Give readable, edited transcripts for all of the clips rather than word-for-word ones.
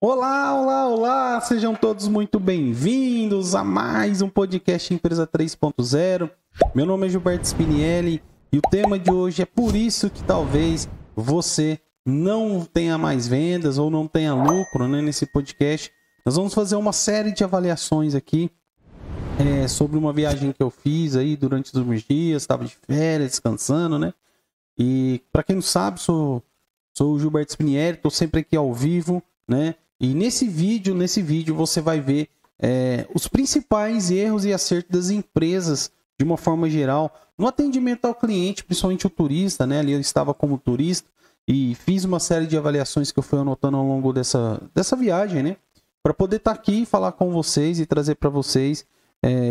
Olá, olá, olá! Sejam todos muito bem-vindos a mais um podcast Empresa 3.0. Meu nome é Gilberto Spinelli e o tema de hoje é por isso que talvez você não tenha mais vendas ou não tenha lucro, né, nesse podcast. Nós vamos fazer uma série de avaliações aqui sobre uma viagem que eu fiz aí durante os meus dias, estava de férias, descansando, né? E para quem não sabe, sou o Gilberto Spinelli, estou sempre aqui ao vivo, né? E nesse vídeo você vai ver os principais erros e acertos das empresas de uma forma geral no atendimento ao cliente, principalmente o turista, né? Ali eu estava como turista e fiz uma série de avaliações que eu fui anotando ao longo dessa viagem, né? Para poder estar aqui, falar com vocês e trazer para vocês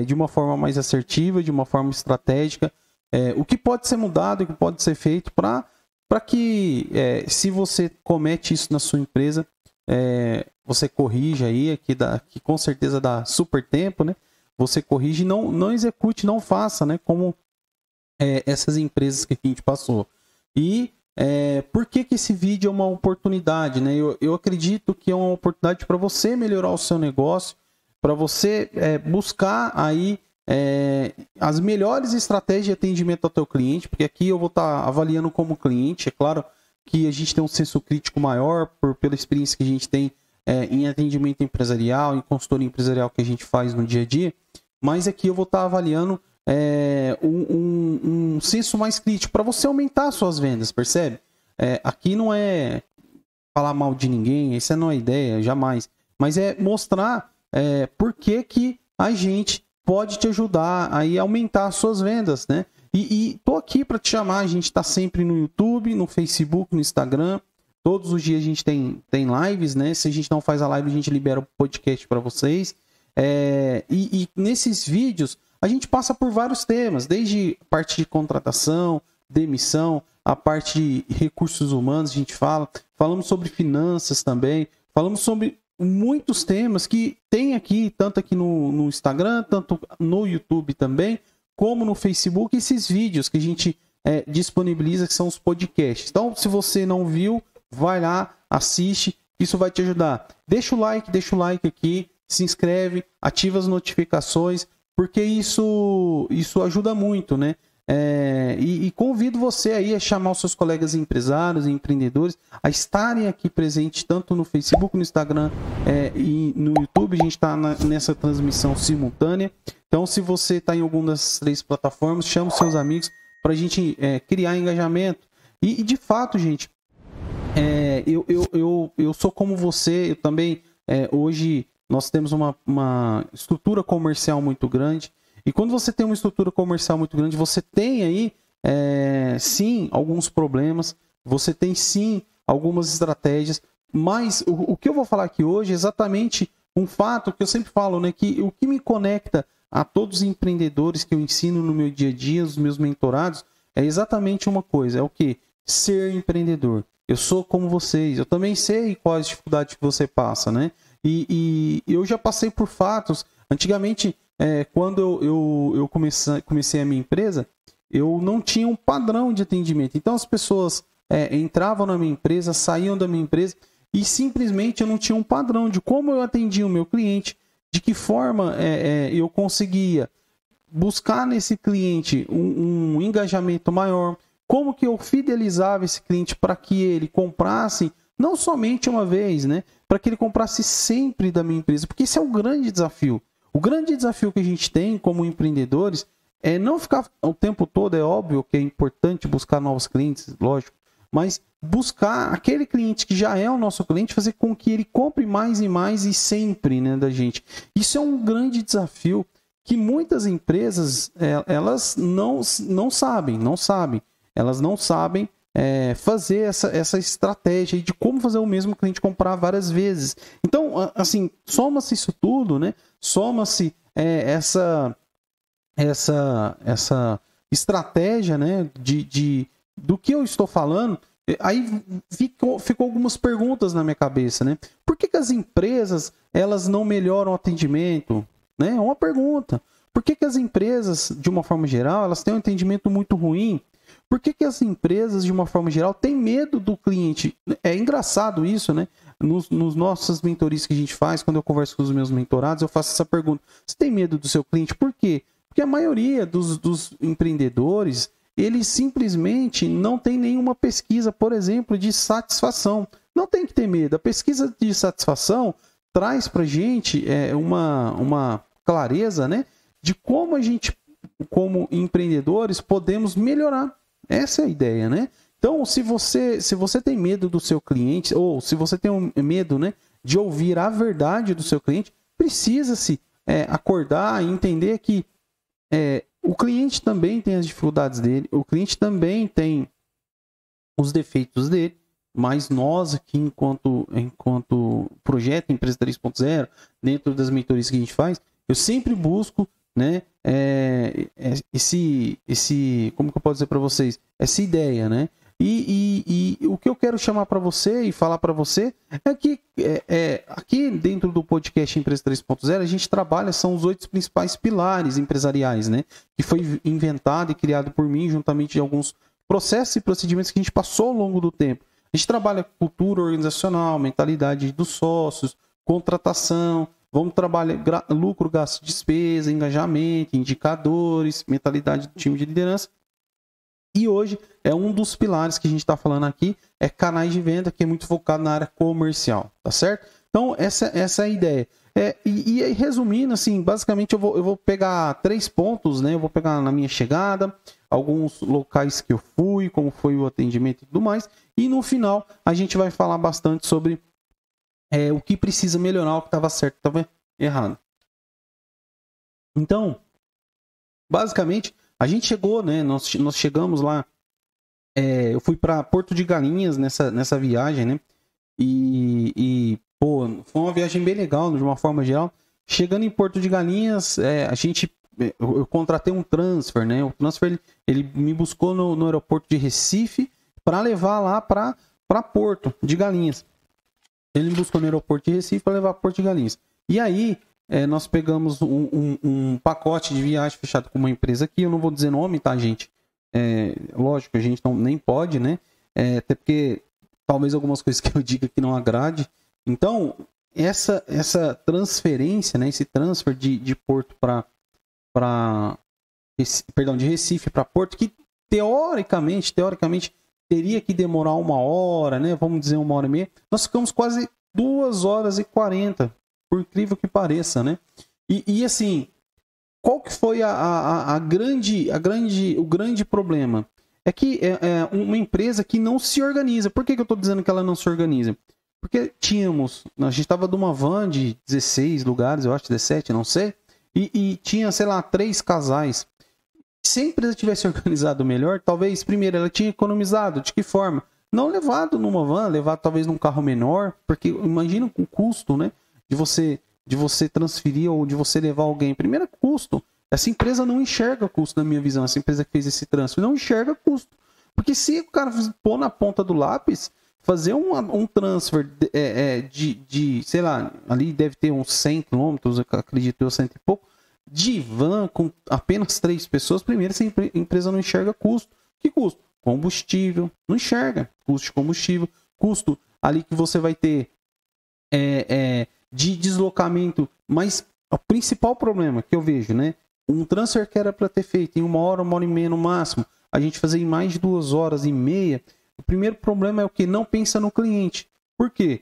de uma forma mais assertiva, de uma forma estratégica, o que pode ser mudado, o que pode ser feito para que, se você comete isso na sua empresa, você corrige aí, que com certeza dá super tempo, né? Você corrige e não execute, não faça, né? Como essas empresas que a gente passou. E por que esse vídeo é uma oportunidade, né? Eu acredito que é uma oportunidade para você melhorar o seu negócio, para você buscar aí as melhores estratégias de atendimento ao teu cliente, porque aqui eu vou estar avaliando como cliente, é claro que a gente tem um senso crítico maior pela experiência que a gente tem em atendimento empresarial, em consultoria empresarial que a gente faz no dia a dia, mas aqui eu vou estar avaliando um senso mais crítico para você aumentar as suas vendas, percebe? Aqui não é falar mal de ninguém, essa não é a ideia, jamais, mas é mostrar por que a gente pode te ajudar aí a aumentar as suas vendas, né? E tô aqui para te chamar, a gente está sempre no YouTube, no Facebook, no Instagram, todos os dias a gente tem lives, né? Se a gente não faz a live, a gente libera o podcast para vocês. E nesses vídeos a gente passa por vários temas, desde a parte de contratação, demissão, a parte de recursos humanos, a gente falamos sobre finanças também, falamos sobre muitos temas que tem aqui, tanto aqui no Instagram, tanto no YouTube também, como no Facebook, esses vídeos que a gente disponibiliza, que são os podcasts. Então, se você não viu, vai lá, assiste, isso vai te ajudar. Deixa o like aqui, se inscreve, ativa as notificações, porque isso ajuda muito, né? E convido você aí a chamar os seus colegas empresários e empreendedores a estarem aqui presentes tanto no Facebook, no Instagram e no YouTube. A gente está nessa transmissão simultânea. Então, se você está em alguma das três plataformas, chame os seus amigos para a gente criar engajamento. E de fato, gente, eu sou como você, eu também, hoje nós temos uma estrutura comercial muito grande. E quando você tem uma estrutura comercial muito grande, você tem aí, sim, alguns problemas, você tem, sim, algumas estratégias, mas o que eu vou falar aqui hoje é exatamente um fato que eu sempre falo, né, que o que me conecta a todos os empreendedores que eu ensino no meu dia a dia, os meus mentorados, é exatamente uma coisa, é o quê? Ser empreendedor. Eu sou como vocês, eu também sei quais dificuldades que você passa, né? E eu já passei por fatos, antigamente, quando eu comecei a minha empresa, eu não tinha um padrão de atendimento. Então as pessoas entravam na minha empresa, saíam da minha empresa e simplesmente eu não tinha um padrão de como eu atendia o meu cliente, de que forma eu conseguia buscar nesse cliente um engajamento maior, como que eu fidelizava esse cliente para que ele comprasse não somente uma vez, né? Para que ele comprasse sempre da minha empresa, porque esse é o grande desafio. O grande desafio que a gente tem como empreendedores é não ficar o tempo todo, é óbvio que é importante buscar novos clientes, lógico, mas buscar aquele cliente que já é o nosso cliente, fazer com que ele compre mais e mais e sempre, né, da gente. Isso é um grande desafio que muitas empresas, elas não sabem, elas não sabem fazer essa estratégia de como fazer o mesmo cliente comprar várias vezes. Então, assim, soma-se isso tudo, né? Soma-se essa estratégia, né? Do que eu estou falando. Aí ficou algumas perguntas na minha cabeça, né? Por que as empresas elas não melhoram o atendimento? Né? É uma pergunta. Por que as empresas, de uma forma geral, elas têm um atendimento muito ruim? Por que as empresas, de uma forma geral, têm medo do cliente? É engraçado isso, né? nos nossas mentorias que a gente faz, quando eu converso com os meus mentorados, eu faço essa pergunta: você tem medo do seu cliente? Por quê? Porque a maioria dos empreendedores, eles simplesmente não tem nenhuma pesquisa, por exemplo, de satisfação. Não tem que ter medo. A pesquisa de satisfação traz para a gente uma clareza, né, de como a gente, como empreendedores, podemos melhorar. Essa é a ideia, né? Então, se você tem medo do seu cliente, ou se você tem medo, né, de ouvir a verdade do seu cliente, precisa-se acordar e entender que o cliente também tem as dificuldades dele, o cliente também tem os defeitos dele, mas nós aqui, enquanto projeto Empresa 3.0, dentro das mentorias que a gente faz, eu sempre busco, né, como que eu posso dizer para vocês? Essa ideia, né? E o que eu quero chamar para você e falar para você é que aqui dentro do podcast Empresa 3.0 a gente trabalha, são os 8 principais pilares empresariais, né? Que foi inventado e criado por mim juntamente de alguns processos e procedimentos que a gente passou ao longo do tempo. A gente trabalha cultura organizacional, mentalidade dos sócios, contratação, vamos trabalhar lucro, gasto, despesa, engajamento, indicadores, mentalidade do time de liderança. E hoje é um dos pilares que a gente está falando aqui, é canais de venda, que é muito focado na área comercial, tá certo? Então, essa é a ideia. E resumindo, assim, basicamente eu vou pegar 3 pontos, né? Eu vou pegar na minha chegada, alguns locais que eu fui, como foi o atendimento e tudo mais. E no final, a gente vai falar bastante sobre o que precisa melhorar, o que estava certo, o que estava errado. Então, basicamente, a gente chegou, né? Nós chegamos lá. Eu fui para Porto de Galinhas nessa viagem, né? Pô, foi uma viagem bem legal, de uma forma geral. Chegando em Porto de Galinhas, eu contratei um transfer, né? O transfer ele me buscou no aeroporto de Recife para levar lá para Porto de Galinhas. Ele me buscou no aeroporto de Recife para levar para Porto de Galinhas. E aí, nós pegamos um pacote de viagem fechado com uma empresa aqui. Eu não vou dizer nome, tá, gente? Lógico, a gente nem pode, né? Até porque talvez algumas coisas que eu diga que não agrade. Então, essa transferência, né? Esse transfer de Porto de Recife para Porto, que teoricamente teria que demorar 1 hora, né? Vamos dizer 1h30. Nós ficamos quase 2h40, por incrível que pareça, né? E assim, qual que foi o grande problema? É que é uma empresa que não se organiza. Por que eu estou dizendo que ela não se organiza? Porque a gente estava de uma van de 16 lugares, eu acho, 17, não sei, e tinha, sei lá, 3 casais. Se a empresa tivesse organizado melhor, talvez, primeiro, ela tinha economizado. De que forma? Não levado numa van, levado talvez num carro menor, porque imagina o custo, né, de você transferir ou de você levar alguém. Primeiro, custo. Essa empresa não enxerga custo, na minha visão. Essa empresa que fez esse transfer não enxerga custo. Porque se o cara pôr na ponta do lápis, fazer um transfer sei lá, ali deve ter uns 100 quilômetros, acredito eu, 100 e pouco, de van com apenas 3 pessoas, primeiro, essa empresa não enxerga custo. Que custo? Combustível. Não enxerga. Custo de combustível. Custo ali que você vai ter de deslocamento. Mas o principal problema que eu vejo, né? Um transfer que era para ter feito em 1 hora, 1h30 no máximo, a gente fazer em mais de 2h30. O primeiro problema é o que? Não pensa no cliente. Por quê?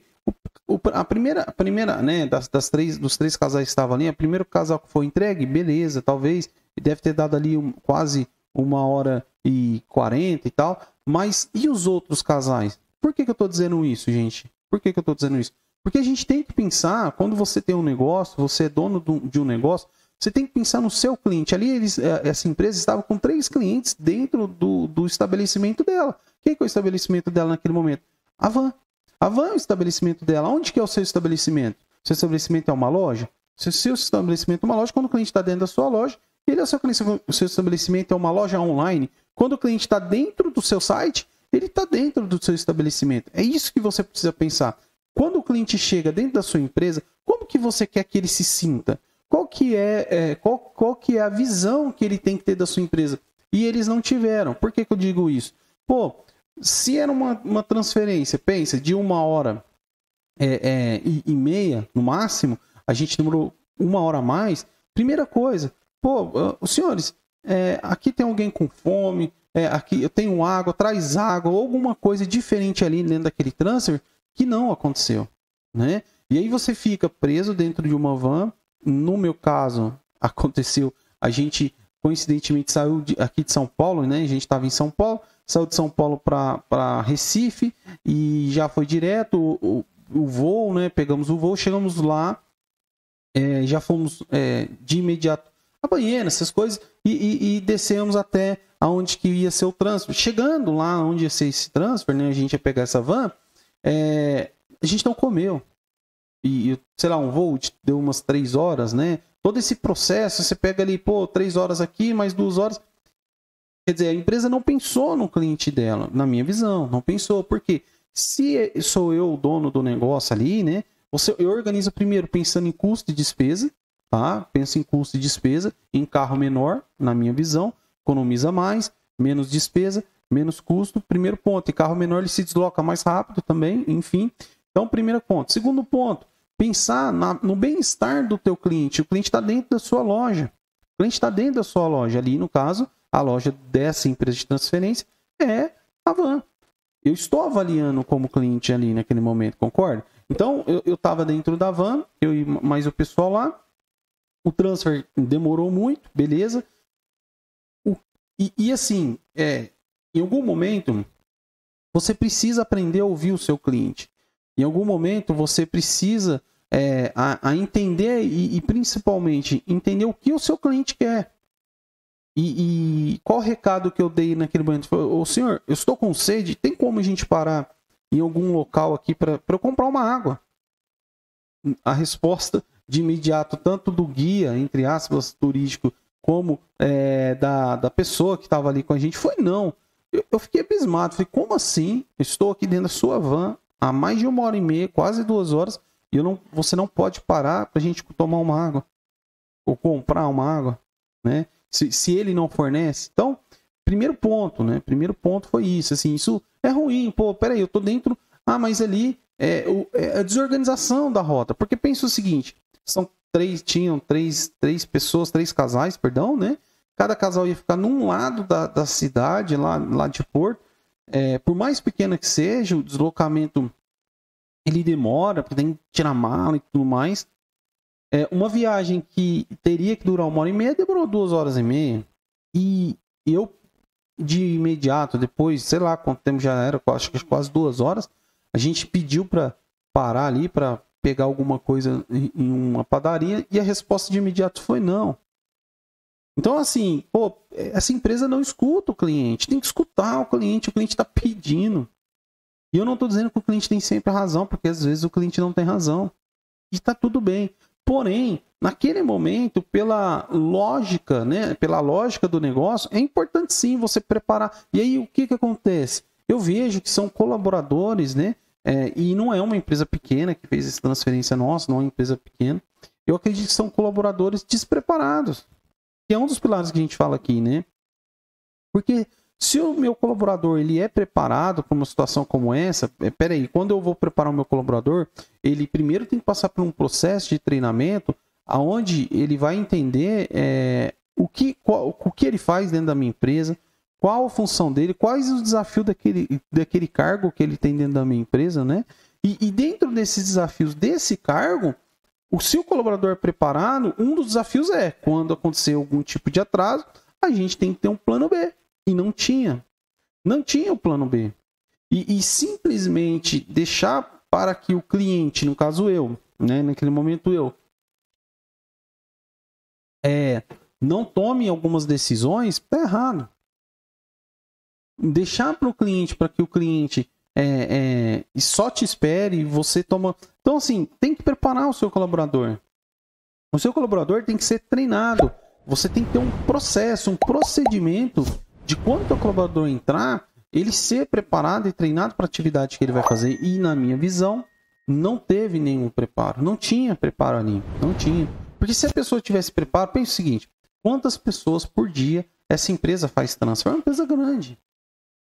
A primeira, né, dos 3 casais que estavam ali, o primeiro casal que foi entregue, beleza, talvez, deve ter dado ali quase 1h40 e tal, mas e os outros casais? Por que eu estou dizendo isso, gente? Por que eu estou dizendo isso? Porque a gente tem que pensar, quando você tem um negócio, você é dono de um negócio, você tem que pensar no seu cliente. Ali, essa empresa estava com 3 clientes dentro do estabelecimento dela. Quem que é o estabelecimento dela naquele momento? A van. A van é o estabelecimento dela. Onde que é o seu estabelecimento? Seu estabelecimento é uma loja? Se o seu estabelecimento é uma loja, quando o cliente está dentro da sua loja, ele é o seu cliente. O seu estabelecimento é uma loja online. Quando o cliente está dentro do seu site, ele está dentro do seu estabelecimento. É isso que você precisa pensar. Quando o cliente chega dentro da sua empresa, como que você quer que ele se sinta? Qual que é a visão que ele tem que ter da sua empresa? E eles não tiveram. Por que eu digo isso? Pô, se era uma transferência, pensa, de 1 hora, e meia, no máximo, a gente demorou 1 hora a mais. Primeira coisa, pô, os senhores, aqui tem alguém com fome, aqui eu tenho água, traz água, ou alguma coisa diferente ali dentro daquele transfer que não aconteceu, né? E aí você fica preso dentro de uma van. No meu caso, aconteceu, a gente coincidentemente saiu aqui de São Paulo, né? A gente estava em São Paulo, saiu de São Paulo para Recife e já foi direto o voo, né? Pegamos o voo, chegamos lá, já fomos de imediato a banheira, essas coisas, e descemos até aonde que ia ser o transfer. Chegando lá onde ia ser esse transfer, né? A gente ia pegar essa van, a gente não comeu. E, sei lá, um voo deu umas 3 horas, né? Todo esse processo, você pega ali, 3 horas aqui, mais 2 horas. Quer dizer, a empresa não pensou no cliente dela, na minha visão, não pensou. Porque se sou eu o dono do negócio ali, né? Eu organizo primeiro pensando em custo e despesa, tá? Penso em custo e despesa, em carro menor, na minha visão, economiza mais, menos despesa, menos custo. Primeiro ponto, e carro menor ele se desloca mais rápido também, enfim. Então, primeiro ponto. Segundo ponto, pensar no bem-estar do teu cliente. O cliente está dentro da sua loja. O cliente está dentro da sua loja. Ali, no caso, a loja dessa empresa de transferência é a van. Eu estou avaliando como cliente ali naquele momento, concorda? Então, eu estava dentro da van, eu e mais o pessoal lá. O transfer demorou muito, beleza. E assim, em algum momento, você precisa aprender a ouvir o seu cliente. Em algum momento você precisa a entender e principalmente entender o que o seu cliente quer. E qual o recado que eu dei naquele momento? Ô senhor, eu estou com sede, tem como a gente parar em algum local aqui para eu comprar uma água? A resposta de imediato, tanto do guia, entre aspas, turístico, como da pessoa que estava ali com a gente, foi não. Eu fiquei abismado, falei, como assim? Eu estou aqui dentro da sua van há mais de 1 hora e meia, quase 2 horas, e você não pode parar para a gente tomar uma água ou comprar uma água, né? Se ele não fornece. Então, primeiro ponto, né? Primeiro ponto foi isso. Assim, isso é ruim. Pô, peraí, eu tô dentro. Mas ali a desorganização da rota. Porque pensa o seguinte: tinham três pessoas, 3 casais, perdão, né? Cada casal ia ficar num lado da cidade, lá de Porto. Por mais pequena que seja, o deslocamento ele demora, porque tem que tirar mala e tudo mais. Uma viagem que teria que durar 1 hora e meia demorou 2 horas e meia. E eu, de imediato, depois, sei lá quanto tempo já era, acho que quase 2 horas, a gente pediu para parar ali, para pegar alguma coisa em uma padaria, e a resposta de imediato foi não. Então, assim, essa empresa não escuta o cliente, tem que escutar o cliente está pedindo. E eu não estou dizendo que o cliente tem sempre razão, porque às vezes o cliente não tem razão. E está tudo bem. Porém, naquele momento, pela lógica, né, pela lógica do negócio, é importante sim você preparar. E aí, o que acontece? Eu vejo que são colaboradores, né, e não é uma empresa pequena que fez essa transferência nossa, não é uma empresa pequena. Eu acredito que são colaboradores despreparados. Que é um dos pilares que a gente fala aqui, né? Porque se o meu colaborador ele é preparado para uma situação como essa, peraí, quando eu vou preparar o meu colaborador, ele primeiro tem que passar por um processo de treinamento onde ele vai entender o que ele faz dentro da minha empresa, qual a função dele, quais os desafios daquele cargo que ele tem dentro da minha empresa, né? E dentro desses desafios desse cargo, se o colaborador é preparado, um dos desafios quando acontecer algum tipo de atraso, a gente tem que ter um plano B. E não tinha. Não tinha o plano B. E simplesmente deixar para que o cliente, no caso eu, né, naquele momento eu, não tome algumas decisões, está errado. Deixar para que o cliente só te espere e você toma... Então, assim, tem que preparar o seu colaborador. O seu colaborador tem que ser treinado. Você tem que ter um processo, um procedimento de quando o teu colaborador entrar, ele ser preparado e treinado para a atividade que ele vai fazer. E, na minha visão, não teve nenhum preparo. Não tinha preparo ali. Não tinha. Porque se a pessoa tivesse preparo, pense o seguinte: quantas pessoas por dia essa empresa faz transfer? É uma empresa grande.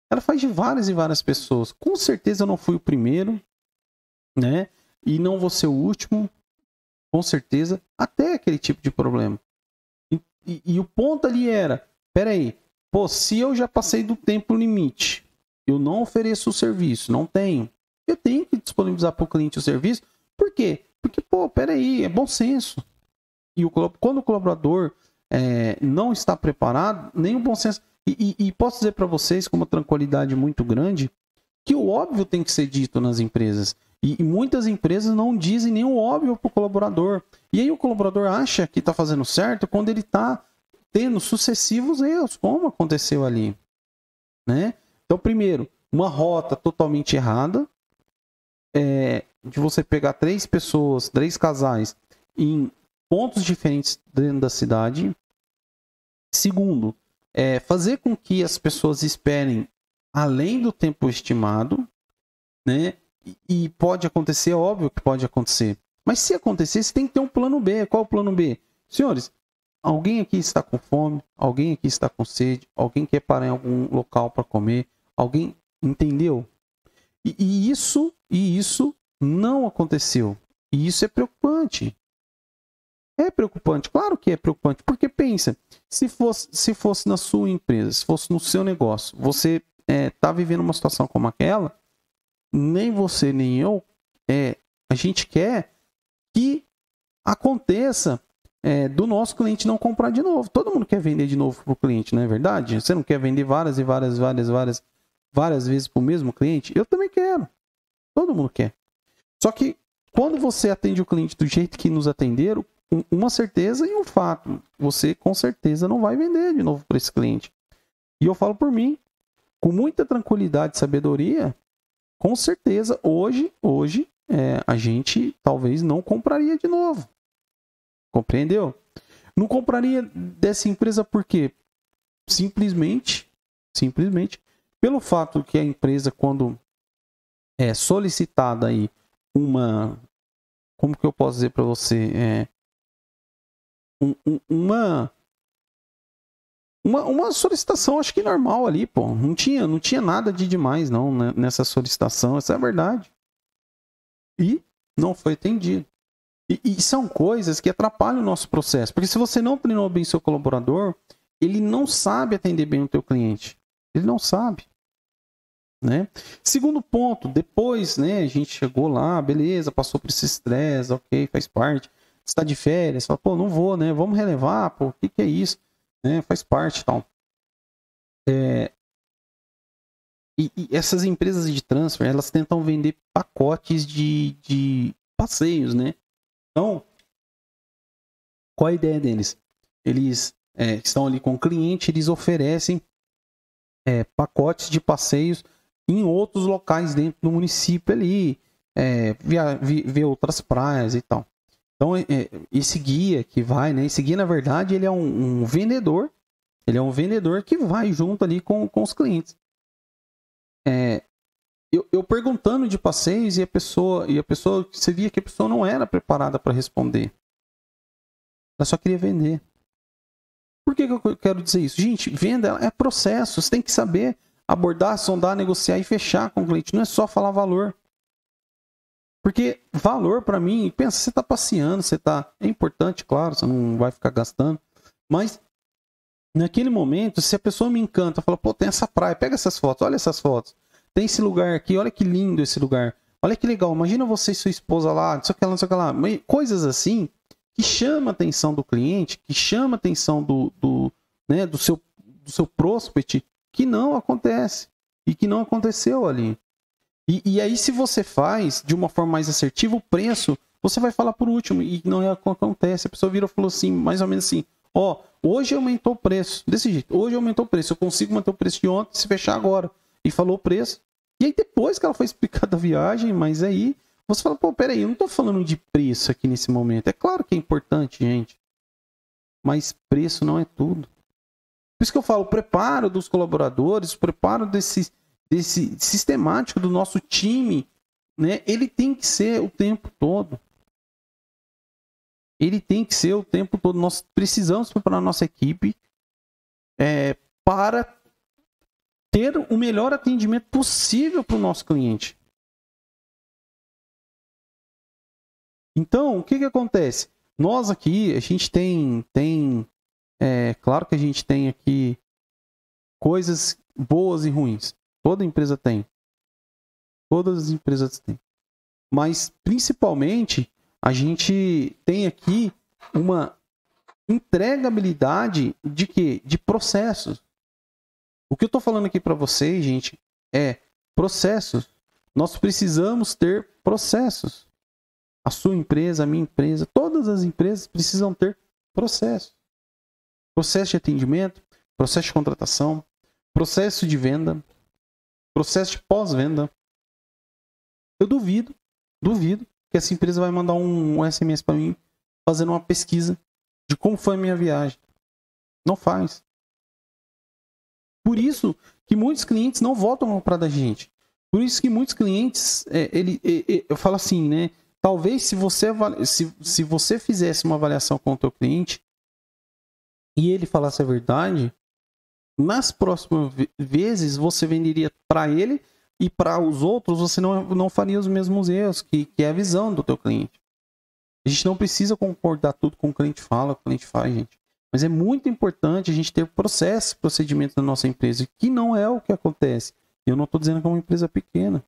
Ela faz de várias e várias pessoas. Com certeza eu não fui o primeiro, né? e não vou ser o último, com certeza, até aquele tipo de problema. E o ponto ali era, peraí, pô, se eu já passei do tempo limite, eu não ofereço o serviço, não tenho, eu tenho que disponibilizar para o cliente o serviço. Por quê? Porque, pô, peraí, é bom senso. E quando o colaborador não está preparado, nem o bom senso... E posso dizer para vocês, com uma tranquilidade muito grande, que o óbvio tem que ser dito nas empresas. E muitas empresas não dizem nem o óbvio para o colaborador. E aí o colaborador acha que está fazendo certo quando ele está tendo sucessivos erros, como aconteceu ali. Né? Então, primeiro, uma rota totalmente errada, de você pegar 3 pessoas, 3 casais, em pontos diferentes dentro da cidade. Segundo, fazer com que as pessoas esperem além do tempo estimado, né? E pode acontecer, óbvio que pode acontecer. Mas se acontecer, você tem que ter um plano B. Qual é o plano B? Senhores, alguém aqui está com fome, alguém aqui está com sede, alguém quer parar em algum local para comer, alguém entendeu? E isso não aconteceu. E isso é preocupante. É preocupante, claro que é preocupante, porque pensa, se fosse na sua empresa, se fosse no seu negócio, você está vivendo uma situação como aquela, nem você nem eu, a gente quer que aconteça do nosso cliente não comprar de novo. Todo mundo quer vender de novo para o cliente, não é verdade? Você não quer vender várias vezes para o mesmo cliente? Eu também quero. Todo mundo quer. Só que quando você atende o cliente do jeito que nos atenderam, uma certeza e um fato, você com certeza não vai vender de novo para esse cliente. E eu falo por mim, com muita tranquilidade e sabedoria, com certeza hoje a gente talvez não compraria de novo. Compreendeu? Não compraria dessa empresa por quê? Simplesmente pelo fato que a empresa, quando é solicitada aí como que eu posso dizer para você? Uma solicitação, acho que normal ali, pô. Não tinha nada de demais, não, né, nessa solicitação. Essa é a verdade. E não foi atendido. E são coisas que atrapalham o nosso processo. Porque se você não treinou bem seu colaborador, ele não sabe atender bem o teu cliente. Ele não sabe. Né? Segundo ponto, depois, né, a gente chegou lá, beleza, passou por esse estresse, ok, faz parte. Está de férias, fala, pô, não vou, né? Vamos relevar, pô, o que é isso? Né? Faz parte e tal. E essas empresas de transfer, elas tentam vender pacotes de passeios, né? Então, qual a ideia deles? Eles estão ali com o cliente, eles oferecem pacotes de passeios em outros locais dentro do município ali, ver outras praias e tal. Então, esse guia que vai, né? Esse guia, na verdade, ele é um vendedor. Ele é um vendedor que vai junto ali com os clientes. Eu perguntando de passeios e a pessoa, você via que a pessoa não era preparada para responder. Ela só queria vender. Por que eu quero dizer isso? Gente, venda é processo. Você tem que saber abordar, sondar, negociar e fechar com o cliente. Não é só falar valor. Porque valor, para mim, pensa, você está passeando, é importante, claro, você não vai ficar gastando. Mas, naquele momento, se a pessoa me encanta, fala, pô, tem essa praia, pega essas fotos, olha essas fotos. Tem esse lugar aqui, olha que lindo esse lugar. Olha que legal, imagina você e sua esposa lá, não sei o que lá, não sei o que lá. Coisas assim que chama a atenção do cliente, que chama a atenção do seu prospect, que não acontece. E que não aconteceu ali. E aí, se você faz de uma forma mais assertiva, o preço, você vai falar por último. E não é o que acontece. A pessoa vira e falou assim, mais ou menos assim, hoje aumentou o preço. Desse jeito, hoje aumentou o preço. Eu consigo manter o preço de ontem se fechar agora. E falou o preço. E aí, depois que ela foi explicar da viagem, mas aí, você fala, pô, peraí, eu não tô falando de preço aqui nesse momento. É claro que é importante, gente. Mas preço não é tudo. Por isso que eu falo, o preparo dos colaboradores, o preparo desse sistemático do nosso time, né? Ele tem que ser o tempo todo. Ele tem que ser o tempo todo. Nós precisamos preparar a nossa equipe para ter o melhor atendimento possível para o nosso cliente. Então, o que acontece? Nós aqui, a gente claro que a gente tem aqui coisas boas e ruins. Toda empresa tem. Todas as empresas têm. Mas, principalmente, a gente tem aqui uma entregabilidade de quê? De processos. O que eu estou falando aqui para vocês, gente, é processos. Nós precisamos ter processos. A sua empresa, a minha empresa, todas as empresas precisam ter processos. Processo de atendimento, processo de contratação, processo de venda, processo de pós-venda. Eu duvido que essa empresa vai mandar um SMS para mim fazendo uma pesquisa de como foi a minha viagem. Não faz. Por isso que muitos clientes não voltam a comprar da gente. Por isso que muitos clientes, eu falo assim, né? Talvez se você fizesse uma avaliação com o teu cliente e ele falasse a verdade, nas próximas vezes você venderia para ele e para os outros você não faria os mesmos erros, que é a visão do teu cliente. A gente não precisa concordar tudo com o cliente fala, o cliente faz, gente. Mas é muito importante a gente ter processos, procedimentos na nossa empresa, que não é o que acontece. Eu não estou dizendo que é uma empresa pequena.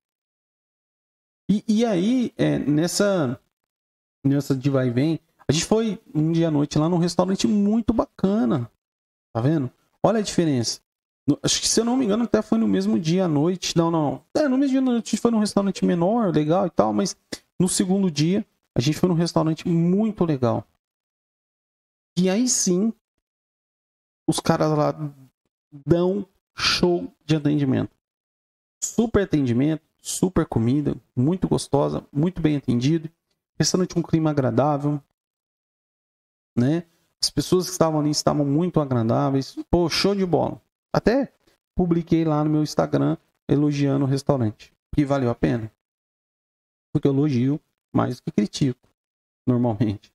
E aí, nessa de vai e vem, a gente foi um dia à noite lá num restaurante muito bacana. Tá vendo? Olha a diferença. Acho que, se eu não me engano, até foi no mesmo dia à noite. Não. No mesmo dia à noite a gente foi num restaurante menor, legal e tal, mas no segundo dia a gente foi num restaurante muito legal. E aí sim, os caras lá dão show de atendimento. Super atendimento, super comida, muito gostosa, muito bem atendido. Restaurante com um clima agradável, né? As pessoas que estavam ali estavam muito agradáveis. Pô, show de bola. Até publiquei lá no meu Instagram elogiando o restaurante. Que valeu a pena. Porque eu elogio mais do que critico, normalmente.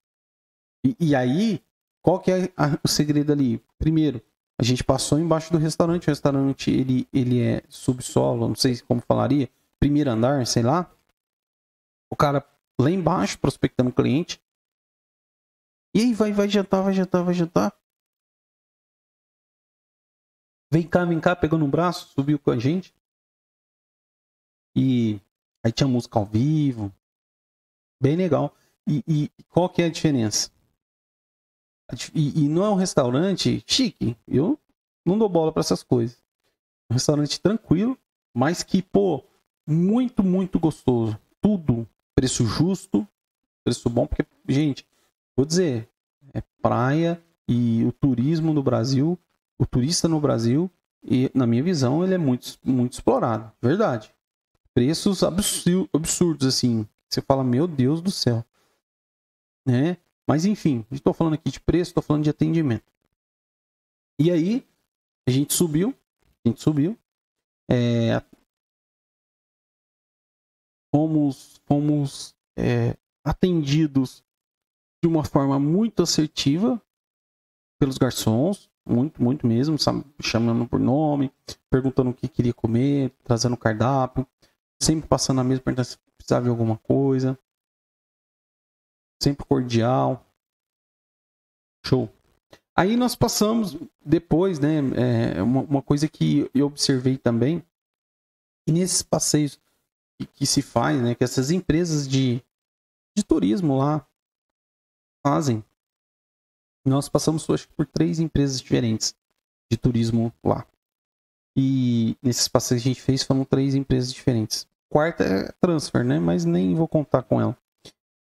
E aí, qual que é o segredo ali? Primeiro, a gente passou embaixo do restaurante. O restaurante, ele é subsolo, não sei como falaria. Primeiro andar, sei lá. O cara lá embaixo, prospectando o cliente. E aí, vai jantar. Vem cá, pegou no braço, subiu com a gente. E aí tinha música ao vivo. Bem legal. E qual que é a diferença? E não é um restaurante chique. Eu não dou bola para essas coisas. Um restaurante tranquilo, mas que, pô, muito, muito gostoso. Tudo. Preço justo, preço bom. Porque, gente, vou dizer, é praia e o turismo no Brasil, o turista no Brasil, e na minha visão, ele é muito, muito explorado. Verdade. Preços absurdos, assim. Você fala, meu Deus do céu. Né? Mas enfim, estou falando aqui de preço, estou falando de atendimento. E aí, a gente subiu. Fomos atendidos de uma forma muito assertiva pelos garçons, muito mesmo, sabe? Chamando por nome, perguntando o que queria comer, trazendo cardápio, sempre passando a mesa, perguntando se precisava de alguma coisa. Sempre cordial. Show. Aí nós passamos depois, né? Uma coisa que eu observei também, e nesses passeios que se faz, né? Que essas empresas de turismo lá fazem. Nós passamos, acho que, por 3 empresas diferentes de turismo lá. E nesses passeios que a gente fez foram 3 empresas diferentes. Quarta é transfer, né? Mas nem vou contar com ela.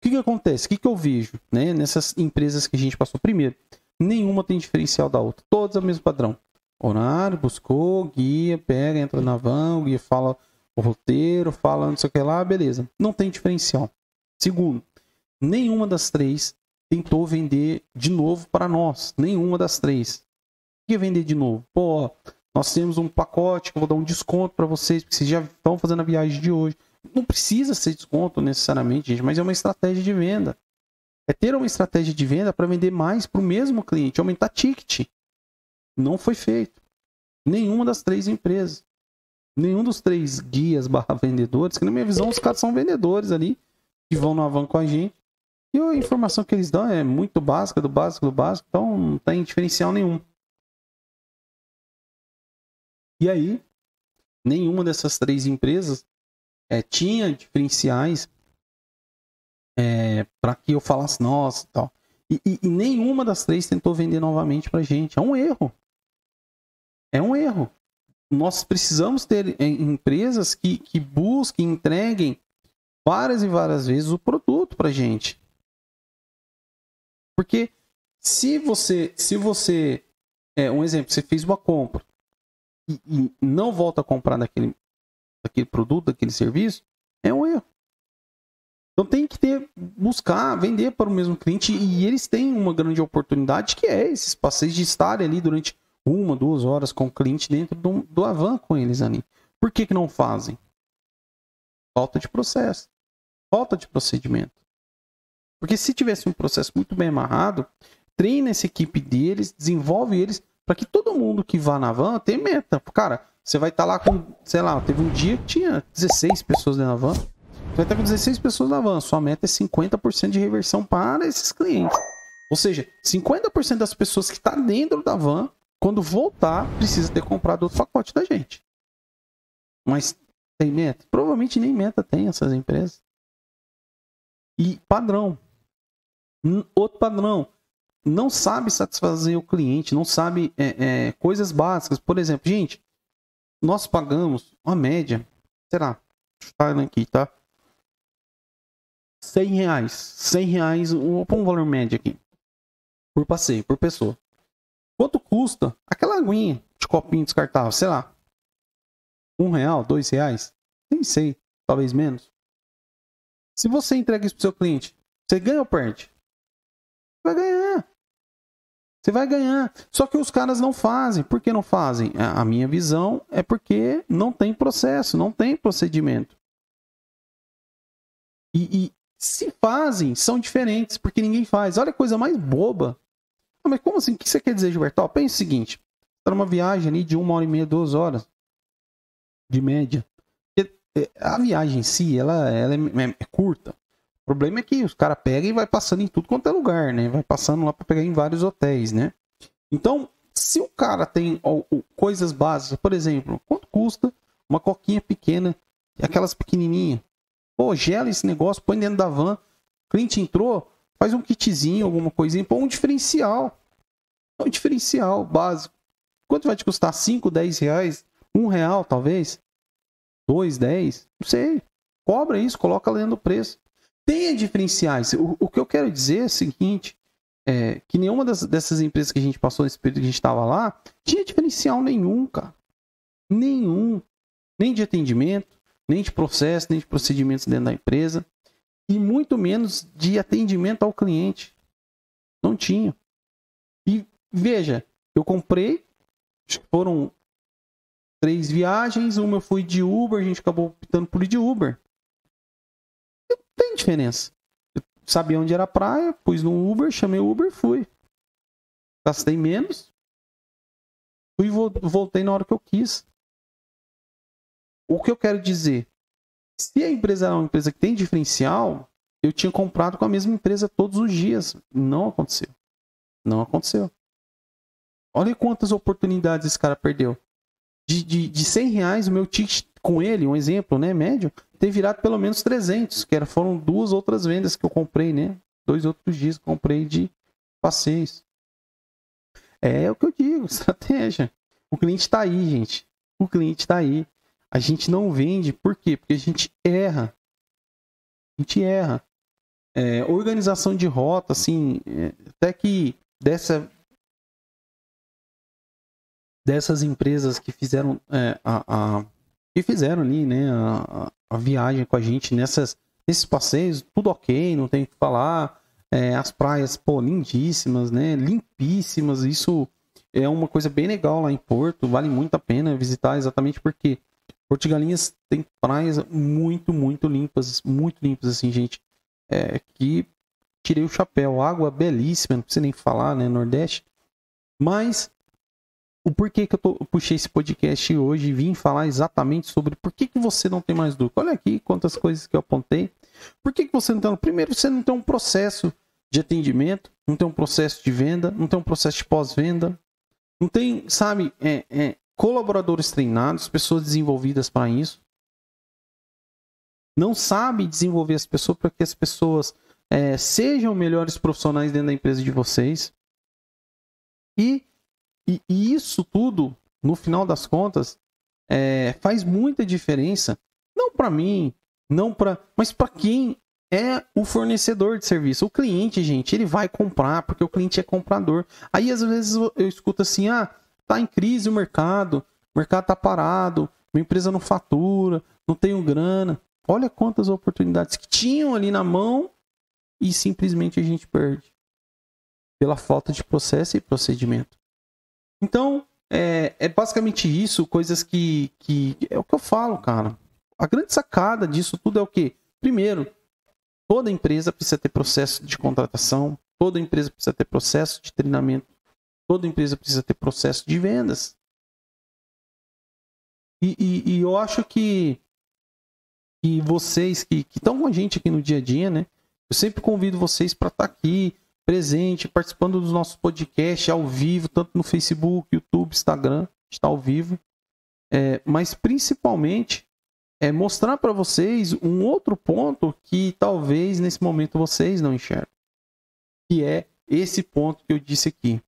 O que acontece? O que eu vejo, né, nessas empresas que a gente passou? Primeiro, nenhuma tem diferencial da outra. Todas é o mesmo padrão. Horário, buscou, guia, pega, entra na van, o guia fala o roteiro, fala não sei o que lá, beleza. Não tem diferencial. Segundo, nenhuma das 3 tentou vender de novo para nós. Nenhuma das 3. O que é vender de novo? Pô, nós temos um pacote que eu vou dar um desconto para vocês, porque vocês já estão fazendo a viagem de hoje. Não precisa ser desconto necessariamente, gente, mas é uma estratégia de venda. É ter uma estratégia de venda para vender mais para o mesmo cliente, aumentar ticket. Não foi feito. Nenhuma das 3 empresas. Nenhum dos 3 guias / vendedores, que na minha visão os caras são vendedores ali, que vão na van com a gente. E a informação que eles dão é muito básica, do básico, então não tem diferencial nenhum. E aí, nenhuma dessas 3 empresas tinha diferenciais para que eu falasse, nossa, tal. E nenhuma das 3 tentou vender novamente para a gente. É um erro. É um erro. Nós precisamos ter empresas que busquem, entreguem várias e várias vezes o produto para a gente. Porque se você um exemplo, você fez uma compra e não volta a comprar daquele produto, daquele serviço, é um erro. Então tem que buscar vender para o mesmo cliente, e eles têm uma grande oportunidade, que é esses passeios de estarem ali durante 1, 2 horas com o cliente dentro do Avan com eles ali. Por que não fazem? Falta de processo, falta de procedimento. Porque se tivesse um processo muito bem amarrado, treina essa equipe deles, desenvolve eles, para que todo mundo que vá na van tenha meta. Cara, você vai estar lá com, sei lá, teve um dia que tinha 16 pessoas dentro da van. Você vai estar com 16 pessoas na van. Sua meta é 50% de reversão para esses clientes. Ou seja, 50% das pessoas que estão dentro da van, quando voltar, precisa ter comprado outro pacote da gente. Mas tem meta? Provavelmente nem meta tem essas empresas. E padrão. Outro padrão. Não sabe satisfazer o cliente, não sabe coisas básicas. Por exemplo, gente, nós pagamos uma média, será? Deixa eu falar aqui, tá? R$100. R$100, vou pôr um valor médio aqui. Por passeio, por pessoa. Quanto custa aquela aguinha de copinho descartável? Sei lá. R$1, R$2? Nem sei. Talvez menos. Se você entrega isso pro seu cliente, você ganha ou perde? Vai ganhar. Você vai ganhar. Só que os caras não fazem. Por que não fazem? A minha visão é porque não tem processo, não tem procedimento. E se fazem, são diferentes, porque ninguém faz. Olha a coisa mais boba. Ah, mas como assim? O que você quer dizer, Gilberto? Pensa o seguinte. Está numa viagem ali de 1h30, 2 horas. De média. A viagem em si, ela é curta. O problema é que os caras pegam e vai passando em tudo quanto é lugar, né? Vai passando lá para pegar em vários hotéis, né? Então, se o cara tem coisas básicas, por exemplo, quanto custa uma coquinha pequena, aquelas pequenininhas? Pô, gela esse negócio, põe dentro da van. O cliente entrou, faz um kitzinho, alguma coisinha, põe um diferencial. Um diferencial básico. Quanto vai te custar? 5, 10 reais? R$1, talvez? 2, 10? Não sei. Cobra isso, coloca lá dentro do preço. Tenha diferenciais. O que eu quero dizer é o seguinte, que nenhuma dessas empresas que a gente passou nesse período que a gente estava lá, tinha diferencial nenhum, cara. Nenhum. Nem de atendimento, nem de processo, nem de procedimentos dentro da empresa. E muito menos de atendimento ao cliente. Não tinha. E veja, eu comprei, acho que foram 3 viagens, uma eu fui de Uber, a gente acabou optando por ir de Uber. Não tem diferença. Eu sabia onde era a praia, pus no Uber, chamei o Uber e fui. Gastei menos. Fui e voltei na hora que eu quis. O que eu quero dizer? Se a empresa é uma empresa que tem diferencial, eu tinha comprado com a mesma empresa todos os dias. Não aconteceu. Não aconteceu. Olha quantas oportunidades esse cara perdeu. De R$100, o meu ticket com ele, um exemplo, né, médio, ter virado pelo menos 300, que foram 2 outras vendas que eu comprei, né? 2 outros dias que eu comprei de passeios. É o que eu digo, estratégia. O cliente está aí, gente. O cliente está aí. A gente não vende, por quê? Porque a gente erra. A gente erra. Organização de rota, assim, até que dessas empresas que fizeram ali, né, a viagem com a gente nesses passeios, tudo ok, não tem o que falar. As praias, pô, lindíssimas, né, limpíssimas. Isso é uma coisa bem legal lá em Porto, vale muito a pena visitar, exatamente porque Porto de Galinhas tem praias muito, muito limpas, assim, gente, que tirei o chapéu. Água belíssima, não precisa nem falar, né, Nordeste. Mas o porquê que eu puxei esse podcast hoje e vim falar exatamente sobre por que você não tem mais dúvida. Olha aqui quantas coisas que eu apontei. Por que você não tem? Primeiro, você não tem um processo de atendimento, não tem um processo de venda, não tem um processo de pós-venda, não tem, sabe, colaboradores treinados, pessoas desenvolvidas para isso. Não sabe desenvolver as pessoas para que as pessoas sejam melhores profissionais dentro da empresa de vocês. E isso tudo, no final das contas, faz muita diferença, não para mim, mas para quem é o fornecedor de serviço. O cliente, gente, ele vai comprar, porque o cliente é comprador. Aí, às vezes, eu escuto assim, tá em crise o mercado tá parado, minha empresa não fatura, não tenho grana. Olha quantas oportunidades que tinham ali na mão e simplesmente a gente perde pela falta de processo e procedimento. Então, é basicamente isso, coisas que é o que eu falo, cara. A grande sacada disso tudo é o quê? Primeiro, toda empresa precisa ter processo de contratação, toda empresa precisa ter processo de treinamento, toda empresa precisa ter processo de vendas. E eu acho que vocês que estão com a gente aqui no dia a dia, né? Eu sempre convido vocês para estar aqui, presente, participando dos nossos podcasts ao vivo, tanto no Facebook, YouTube, Instagram, está ao vivo. Mas principalmente mostrar para vocês um outro ponto que talvez nesse momento vocês não enxergam. Que é esse ponto que eu disse aqui.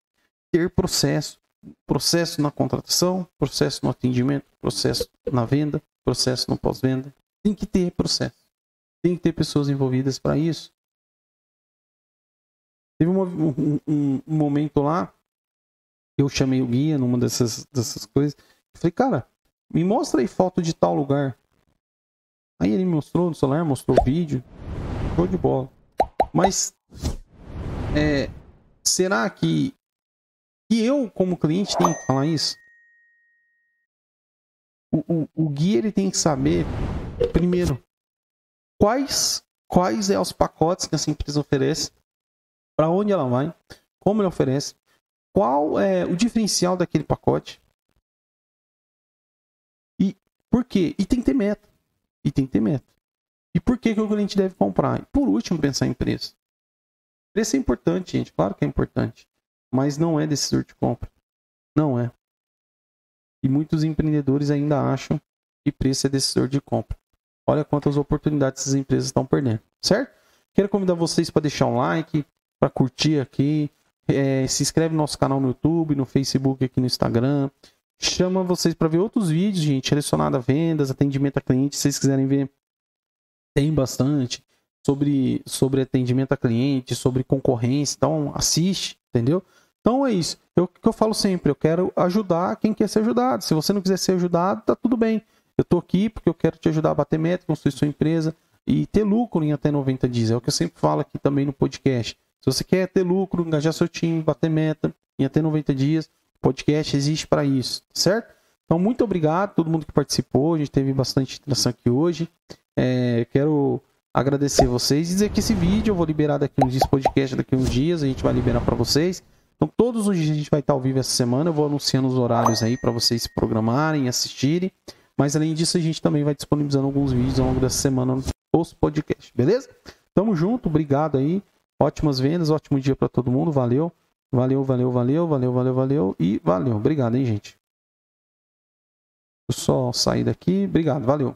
Ter processo. Processo na contratação, processo no atendimento, processo na venda, processo no pós-venda. Tem que ter processo. Tem que ter pessoas envolvidas para isso. Teve um momento lá, eu chamei o guia numa dessas coisas. Eu falei, cara, me mostra aí foto de tal lugar. Aí ele me mostrou no celular, mostrou o vídeo. Show de bola. Mas, será que eu, como cliente, tenho que falar isso? O guia ele tem que saber, primeiro, quais os pacotes que essa empresa oferece, para onde ela vai, como ela oferece, qual é o diferencial daquele pacote e por quê? E tem que ter meta. E por que o cliente deve comprar? E por último, pensar em preço. Preço é importante, gente. Claro que é importante. Mas não é decisor de compra. Não é. E muitos empreendedores ainda acham que preço é decisor de compra. Olha quantas oportunidades essas empresas estão perdendo. Certo? Quero convidar vocês para deixar um like, para curtir aqui. Se inscreve no nosso canal no YouTube, no Facebook, aqui no Instagram. Chama vocês para ver outros vídeos, gente, relacionados a vendas, atendimento a cliente. Se vocês quiserem ver, tem bastante sobre atendimento a cliente, sobre concorrência. Então, assiste, entendeu? Então, é isso. O que eu falo sempre, eu quero ajudar quem quer ser ajudado. Se você não quiser ser ajudado, tá tudo bem. Eu tô aqui porque eu quero te ajudar a bater meta, construir sua empresa e ter lucro em até 90 dias. É o que eu sempre falo aqui também no podcast. Se você quer ter lucro, engajar seu time, bater meta em até 90 dias, o podcast existe para isso, certo? Então, muito obrigado a todo mundo que participou. A gente teve bastante interação aqui hoje. Quero agradecer vocês e dizer que esse vídeo eu vou liberar daqui uns dias, podcast daqui uns dias, a gente vai liberar para vocês. Então, todos os dias a gente vai estar ao vivo essa semana. Eu vou anunciando os horários aí para vocês se programarem, assistirem. Mas, além disso, a gente também vai disponibilizando alguns vídeos ao longo dessa semana nos podcasts, beleza? Tamo junto, obrigado aí. Ótimas vendas, ótimo dia para todo mundo. Valeu, valeu, valeu, valeu, valeu, valeu, valeu e valeu. Obrigado, hein, gente. Eu só sair daqui. Obrigado, valeu.